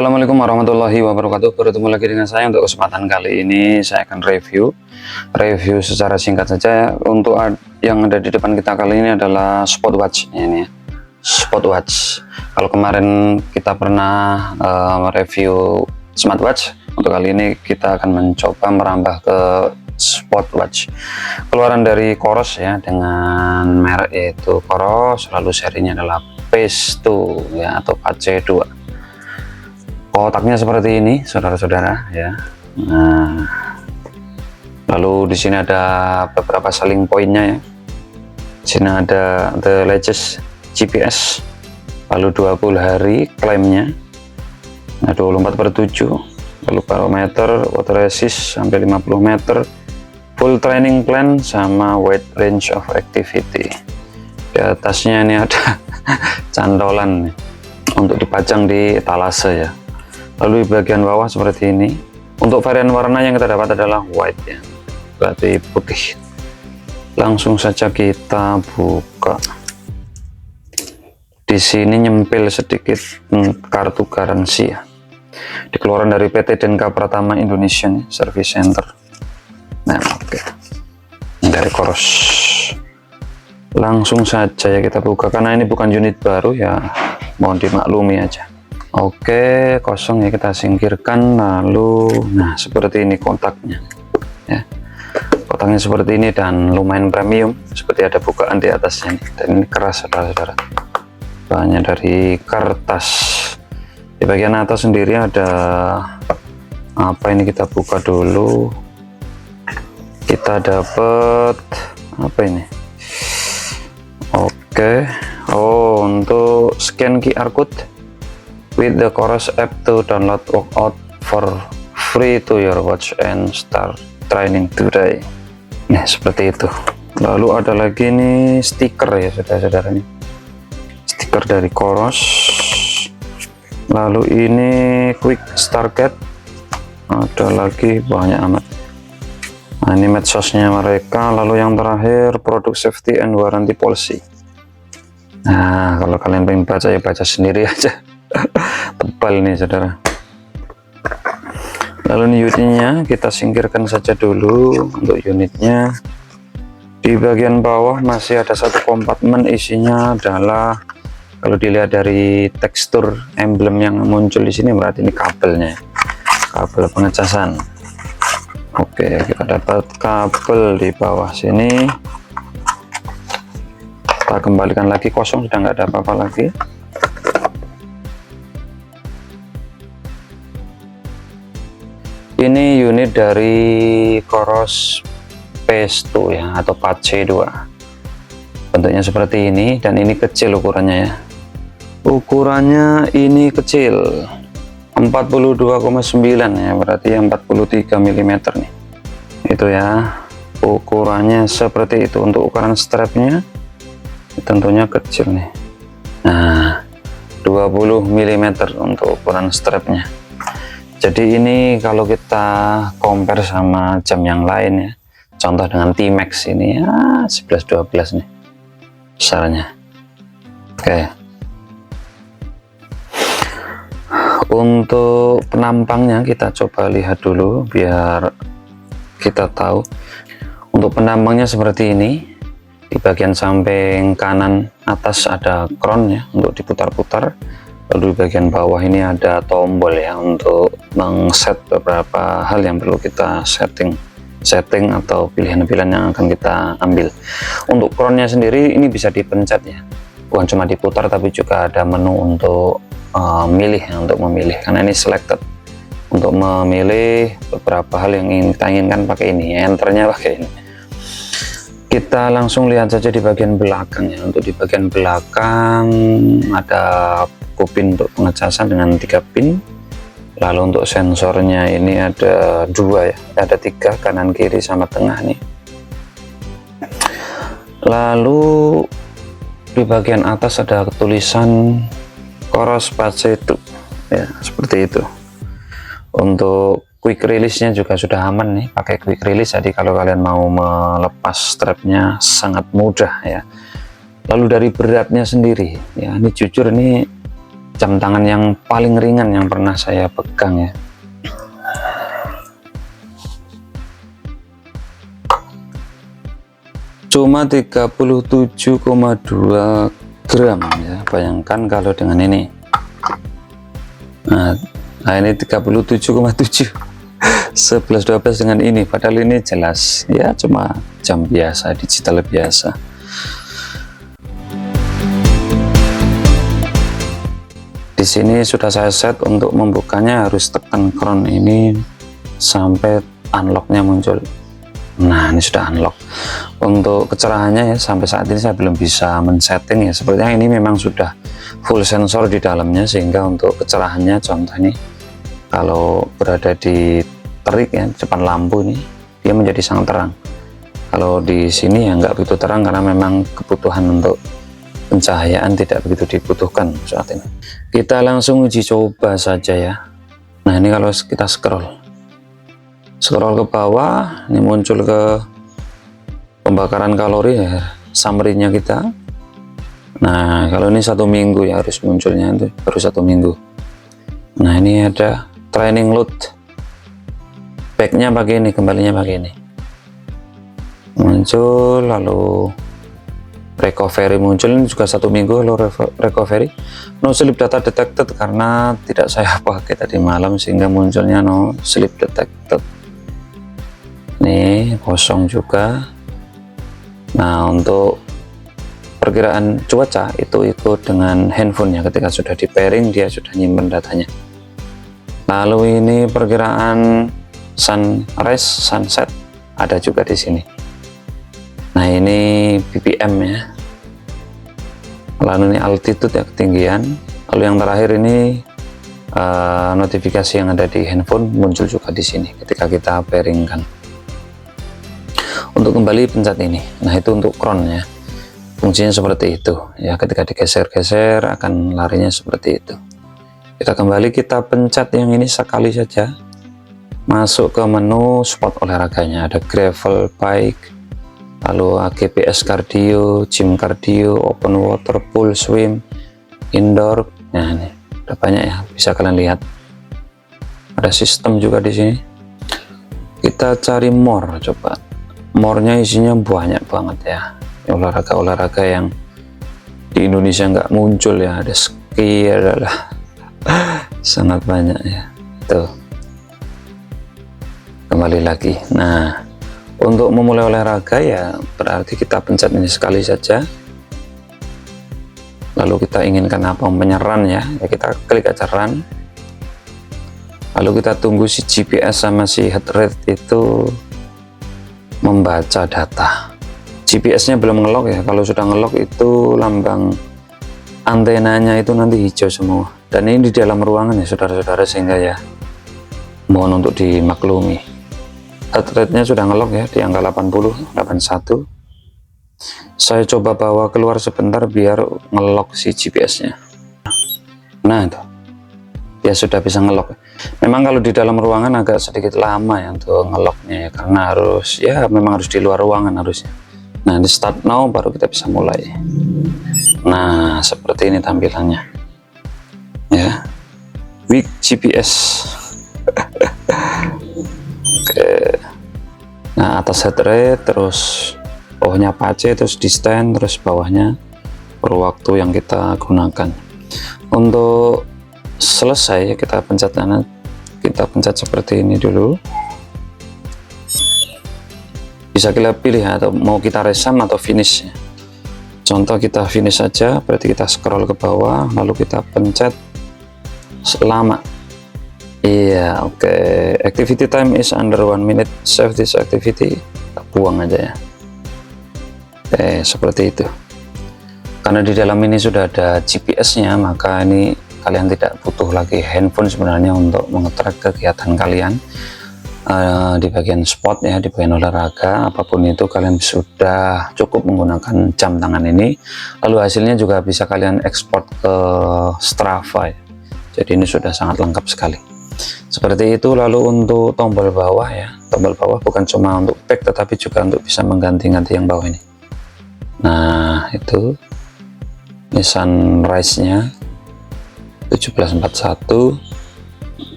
Assalamualaikum warahmatullahi wabarakatuh. Bertemu lagi dengan saya. Untuk kesempatan kali ini saya akan review secara singkat saja. Untuk yang ada di depan kita kali ini adalah Spotwatch. Ini Spotwatch. Kalau kemarin kita pernah review smartwatch, untuk kali ini kita akan mencoba merambah ke Spotwatch, keluaran dari Coros ya, dengan merek yaitu Coros, lalu serinya adalah Phase 2 ya, atau Pace 2. Kotaknya seperti ini, saudara-saudara ya. Nah, lalu di sini ada beberapa selling pointnya ya. Di sini ada the latest GPS, lalu 20 hari klaimnya, nah 24/7, lalu barometer, water resist sampai 50 meter, full training plan, sama wide range of activity. Di atasnya ini ada cantolan untuk dipajang di etalase ya. Lalu di bagian bawah seperti ini. Untuk varian warna yang kita dapat adalah white ya, berarti putih. Langsung saja kita buka. Di sini nyempil sedikit kartu garansi ya, dikeluarkan dari PT Denka Pratama Indonesia nih, Service Center. Nah oke, dari Coros. Langsung saja ya kita buka, karena ini bukan unit baru ya, mohon dimaklumi aja. Oke, kosong ya, kita singkirkan. Lalu nah seperti ini kotaknya ya, kotaknya seperti ini dan lumayan premium, seperti ada bukaan di atasnya nih. Dan ini keras saudara-saudara, bahannya dari kertas. Di bagian atas sendiri ada apa ini, kita buka dulu. Kita dapat apa ini? Oke, oh, untuk scan QR code with the Coros app to download workout for free to your watch and start training today. Nah seperti itu. Lalu ada lagi nih stiker ya saudara-saudara, nih stiker dari Coros. Lalu ini quick start guide, ada lagi banyak amat. Nah ini medsosnya mereka. Lalu yang terakhir produk safety and warranty policy. Nah kalau kalian pengen baca ya baca sendiri aja. Tebal nih saudara. Lalu ini unitnya kita singkirkan saja dulu. Untuk unitnya di bagian bawah masih ada satu kompartemen, isinya adalah, kalau dilihat dari tekstur emblem yang muncul di sini, berarti ini kabelnya, kabel pengecasan. Oke, kita dapat kabel di bawah sini. Kita kembalikan lagi, kosong, sudah nggak ada apa-apa lagi. Ini unit dari Coros Phase 2 ya, atau Pace 2. Bentuknya seperti ini, dan ini kecil ukurannya ya. Ukurannya ini kecil, 42,9 ya, berarti 43 mm nih. Itu ya, ukurannya seperti itu. Untuk ukuran strapnya tentunya kecil nih. Nah, 20 mm untuk ukuran strapnya. Jadi ini kalau kita compare sama jam yang lain ya, contoh dengan Timex ini ya 11-12 nih besarnya. Oke, untuk penampangnya kita coba lihat dulu biar kita tahu. Untuk penampangnya seperti ini. Di bagian samping kanan atas ada crown ya, untuk diputar-putar. Lalu di bagian bawah ini ada tombol ya, untuk mengset beberapa hal yang perlu kita setting atau pilihan-pilihan yang akan kita ambil. Untuk crownnya sendiri ini bisa dipencet ya, bukan cuma diputar tapi juga ada menu untuk milih ya, untuk memilih, karena ini selected, untuk memilih beberapa hal yang ingin kita inginkan pakai ini, enternya pakai ini. Kita langsung lihat saja di bagian belakang ya. Untuk di bagian belakang ada pin untuk pengecasan dengan 3 pin. Lalu untuk sensornya ini ada 2 ya, ada 3, kanan kiri sama tengah nih. Lalu di bagian atas ada tulisan Coros Pace 2 ya, seperti itu. Untuk quick release-nya juga sudah aman nih, pakai quick release, jadi kalau kalian mau melepas strapnya sangat mudah ya. Lalu dari beratnya sendiri ya, ini jujur ini jam tangan yang paling ringan yang pernah saya pegang ya. Cuma 37,2 gram ya, bayangkan kalau dengan ini. Nah ini 37,7, 11-12 dengan ini, padahal ini jelas ya cuma jam biasa, digital biasa. Di sini sudah saya set untuk membukanya harus tekan crown ini sampai unlocknya muncul. Nah ini sudah unlock. Untuk kecerahannya ya, sampai saat ini saya belum bisa men-setting ya, sepertinya ini memang sudah full sensor di dalamnya, sehingga untuk kecerahannya contoh ini kalau berada di terik ya, depan lampu nih, dia menjadi sangat terang. Kalau di sini ya nggak begitu terang, karena memang kebutuhan untuk pencahayaan tidak begitu dibutuhkan saat ini. Kita langsung uji coba saja ya. Nah ini kalau kita scroll ke bawah, ini muncul ke pembakaran kalori ya, summary-nya kita. Nah kalau ini 1 minggu ya, harus munculnya itu baru 1 minggu. Nah ini ada training load, back-nya pakai ini, kembalinya pakai ini, muncul. Lalu recovery muncul, ini juga 1 minggu. Lalu recovery, no sleep data detected karena tidak saya pakai tadi malam, sehingga munculnya no sleep detected. Nih kosong juga. Nah untuk perkiraan cuaca itu ikut dengan handphone ya, ketika sudah di pairing dia sudah nyimpen datanya. Lalu ini perkiraan sunrise sunset ada juga di sini. Nah ini BPM ya, lalu ini altitude ya, ketinggian. Lalu yang terakhir ini notifikasi yang ada di handphone muncul juga di sini ketika kita pairingkan. Untuk kembali pencet ini. Nah itu untuk crown ya, fungsinya seperti itu ya, ketika digeser-geser akan larinya seperti itu. Kita kembali, kita pencet yang ini sekali saja, masuk ke menu spot olahraganya, ada gravel bike, lalu GPS cardio, gym cardio, open water, pool, swim, indoor. Nah ini ada banyak ya, bisa kalian lihat. Ada sistem juga di sini. Kita cari more, coba. More-nya isinya banyak banget ya, olahraga-olahraga yang di Indonesia nggak muncul ya. Ada ski, adalah sangat banyak ya. Tuh kembali lagi. Nah untuk memulai olahraga ya berarti kita pencet ini sekali saja, lalu kita inginkan apa, penyeran ya, kita klik aja run, lalu kita tunggu si GPS sama si heart rate itu membaca data. GPS-nya belum ngelok ya, kalau sudah ngelok itu lambang antenanya itu nanti hijau semua. Dan ini di dalam ruangan ya saudara-saudara, sehingga ya mohon untuk dimaklumi. Heart rate-nya sudah ngelok ya di angka 80, 81. Saya coba bawa keluar sebentar biar ngelok si GPS-nya. Nah itu ya sudah bisa ngelok. Memang kalau di dalam ruangan agak sedikit lama ya untuk ngeloknya ya, karena harus ya memang harus di luar ruangan harusnya. Nah di start now baru kita bisa mulai. Nah seperti ini tampilannya ya, weak GPS. Oke. Nah atas heart rate, terus bawahnya pace, terus distance, terus bawahnya per waktu yang kita gunakan. Untuk selesai kita pencet kanan, kita pencet seperti ini dulu, bisa kita pilih atau mau kita resum atau finish ya. Contoh kita finish saja, berarti kita scroll ke bawah lalu kita pencet lama. Iya oke. Activity time is under 1 minute, save this activity, kita buang aja ya. Oke seperti itu. Karena di dalam ini sudah ada GPS nya, maka ini kalian tidak butuh lagi handphone sebenarnya untuk mengetrack kegiatan kalian di bagian sport ya, di bagian olahraga apapun itu. Kalian sudah cukup menggunakan jam tangan ini, lalu hasilnya juga bisa kalian ekspor ke Strava ya. Jadi ini sudah sangat lengkap sekali seperti itu. Lalu untuk tombol bawah ya, tombol bawah bukan cuma untuk back tetapi juga untuk bisa mengganti-ganti yang bawah ini. Nah itu ini sunrise nya. 1741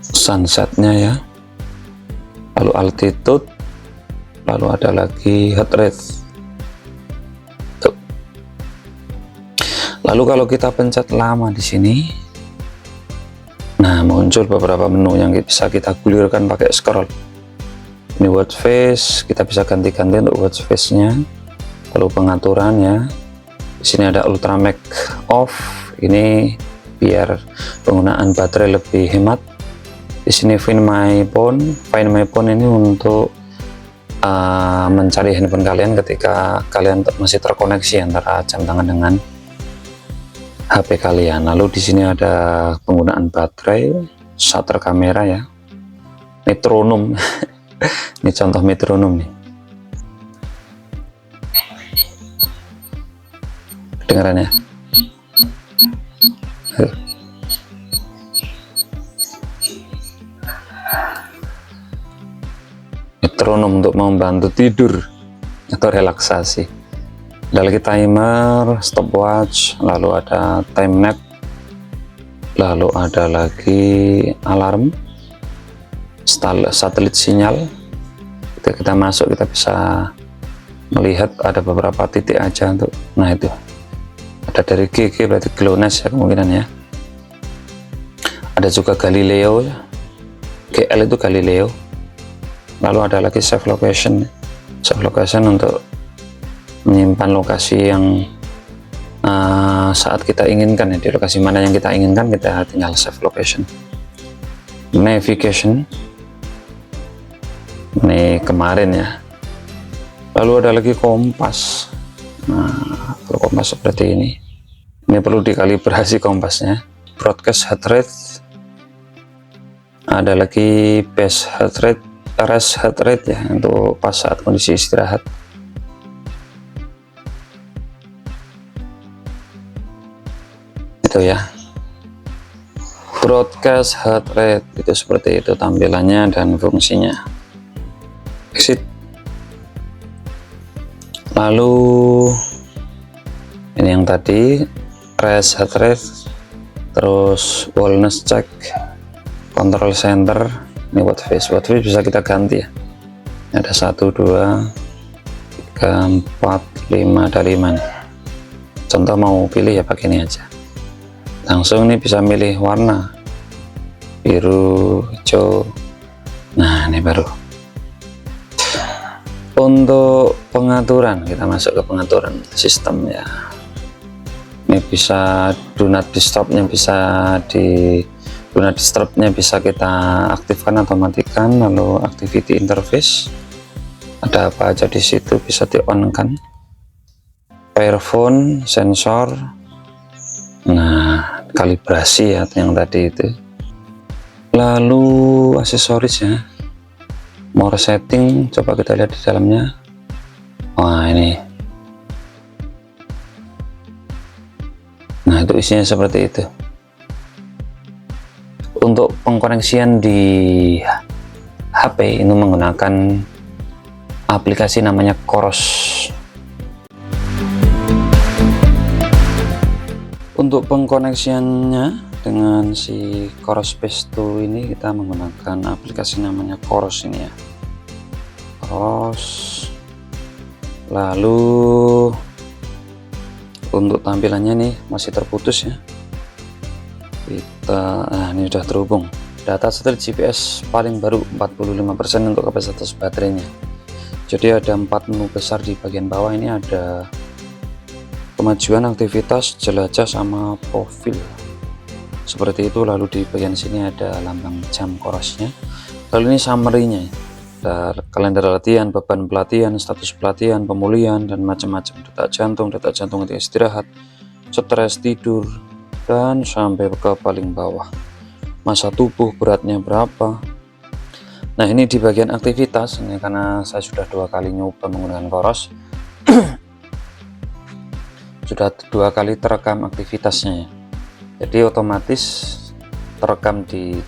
sunsetnya ya, lalu altitude, lalu ada lagi heart rate. Tuh. Lalu kalau kita pencet lama di sini, nah muncul beberapa menu yang bisa kita gulirkan pakai scroll. Ini watch face, kita bisa ganti-ganti untuk watch face nya. Lalu pengaturan ya, di sini ada ultra max off, ini biar penggunaan baterai lebih hemat. Di sini find my phone ini untuk mencari handphone kalian ketika kalian masih terkoneksi antara jam tangan dengan HP kalian. Lalu di sini ada penggunaan baterai, shutter kamera ya, metronom. Ini contoh metronom nih. Kedengarannya? Metronom untuk membantu tidur atau relaksasi. Ada lagi timer, stopwatch, lalu ada time nap, lalu ada lagi alarm, satelit sinyal. Ketika kita masuk kita bisa melihat ada beberapa titik aja untuk, nah itu ada dari GG berarti GLONASS ya kemungkinan ya. Ada juga Galileo ya, GL itu Galileo. Lalu ada lagi save location untuk menyimpan lokasi yang saat kita inginkan ya, di lokasi mana yang kita inginkan kita tinggal save location. Navigation, ini kemarin ya. Lalu ada lagi kompas. Nah, kalau kompas seperti ini perlu dikalibrasi kompasnya. Broadcast heart rate, ada lagi base heart rate, rest heart rate ya, untuk pas saat kondisi istirahat. Itu ya, broadcast heart rate itu seperti itu tampilannya dan fungsinya. Exit. Lalu ini yang tadi rest heart rate, terus wellness check, control center. Ini watch face bisa kita ganti ya. Ada 1, 2, 3, 4, 5, ada 5 nih. Contoh mau pilih ya pakai ini aja. Langsung nih bisa milih warna biru, hijau. Nah ini baru. Untuk pengaturan kita masuk ke pengaturan sistem ya. Ini bisa do not disturb-nya bisa do not disturb-nya bisa kita aktifkan atau matikan. Lalu activity interface, ada apa aja di situ bisa di on kan. Earphone, sensor, nah kalibrasi ya yang tadi itu. Lalu aksesoris ya, more setting, coba kita lihat di dalamnya. Wah ini, nah itu isinya seperti itu. Untuk pengkoneksian di HP ini menggunakan aplikasi namanya Coros. Untuk pengkoneksiannya dengan si Coros Space 2 ini kita menggunakan aplikasi namanya Coros ini ya. Coros. Lalu untuk tampilannya nih masih terputus ya. Ini sudah terhubung. Data satelit GPS paling baru 45% untuk kapasitas baterainya. Jadi ada 4 menu besar di bagian bawah. Ini ada kemajuan, aktivitas, jelajah, sama profil seperti itu. Lalu di bagian sini ada lambang jam Corosnya. Lalu ini summary-nya, ada kalender latihan, beban pelatihan, status pelatihan, pemulihan, dan macam-macam. Detak jantung ketika istirahat, stres, tidur, dan sampai ke paling bawah masa tubuh, beratnya berapa. Nah ini di bagian aktivitas ini, karena saya sudah 2 kali nyoba menggunakan Coros sudah 2 kali terekam aktivitasnya ya. Jadi otomatis terekam di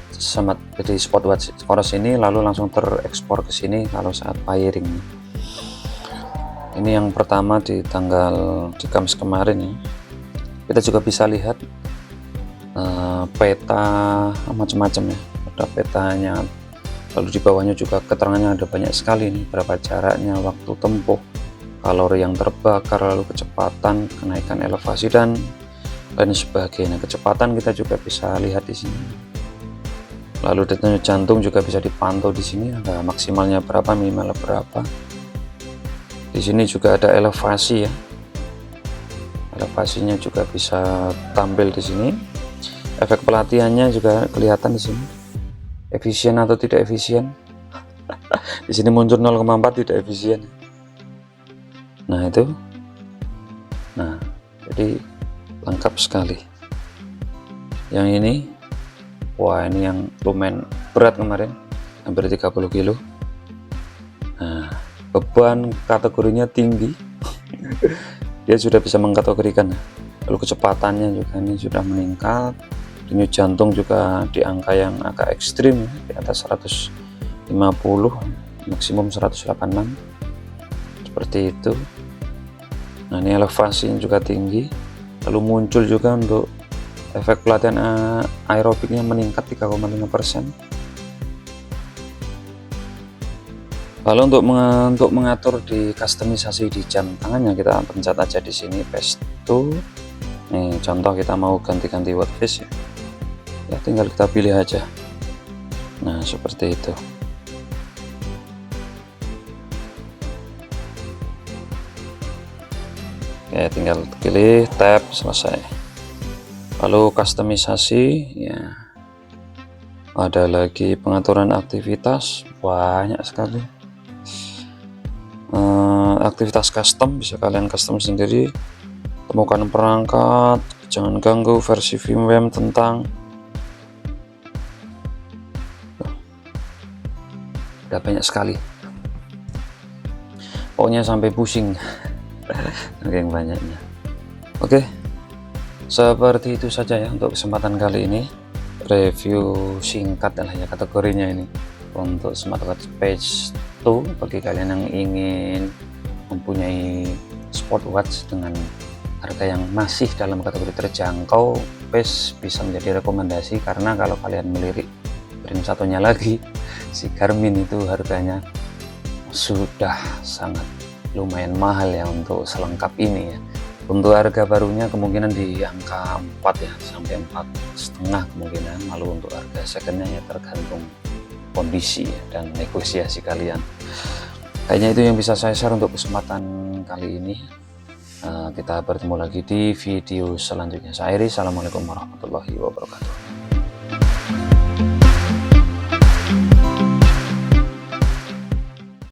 stopwatch Coros ini, lalu langsung terekspor ke sini kalau saat firing. Ini yang pertama di Kamis kemarin ya. Kita juga bisa lihat peta macam-macam ya, ada petanya, lalu di bawahnya juga keterangannya ada banyak sekali nih, berapa jaraknya, waktu tempuh, kalori yang terbakar, lalu kecepatan, kenaikan elevasi dan lain sebagainya. Kecepatan kita juga bisa lihat di sini, lalu denyut jantung juga bisa dipantau di sini, ada maksimalnya berapa, minimal berapa. Di sini juga ada elevasi ya, elevasinya juga bisa tampil di sini. Efek pelatihannya juga kelihatan di sini, efisien atau tidak efisien. Di sini muncul 0,4 tidak efisien. Nah itu, nah jadi lengkap sekali. Yang ini, wah ini yang lumayan berat kemarin, hampir 30 kilo. Nah, beban kategorinya tinggi. Dia sudah bisa mengkategorikan. Lalu kecepatannya juga ini sudah meningkat. Denyut jantung juga di angka yang agak ekstrim, di atas 150, maksimum 186, seperti itu. Nah ini elevasinya juga tinggi, lalu muncul juga untuk efek pelatihan aerobiknya meningkat 3,5%. Lalu untuk mengatur di kustomisasi di jam tangannya, kita pencet aja di sini paste to. Nih contoh kita mau ganti-ganti watch face ya. Ya tinggal kita pilih aja. Nah seperti itu. Oke, tinggal pilih tab, selesai. Lalu kustomisasi ya, ada lagi pengaturan aktivitas, banyak sekali. Aktivitas custom bisa kalian custom sendiri. Temukan perangkat, jangan ganggu, versi firmware tentang, udah banyak sekali, pokoknya sampai pusing. Saking banyaknya. Oke, seperti itu saja ya untuk kesempatan kali ini, review singkat lah ya kategorinya ini untuk smartwatch Pace 2 bagi kalian yang ingin mempunyai smartwatch dengan harga yang masih dalam kategori terjangkau. Pace bisa menjadi rekomendasi karena kalau kalian melirik brand satunya lagi, si Garmin, itu harganya sudah sangat lumayan mahal ya untuk selengkap ini ya. Untuk harga barunya kemungkinan di angka 4 ya, sampai 4,5 kemungkinan. Lalu untuk harga secondnya ya tergantung kondisi ya, dan negosiasi kalian. Kayaknya itu yang bisa saya share untuk kesempatan kali ini. Kita bertemu lagi di video selanjutnya. Saya Iri, assalamualaikum warahmatullahi wabarakatuh.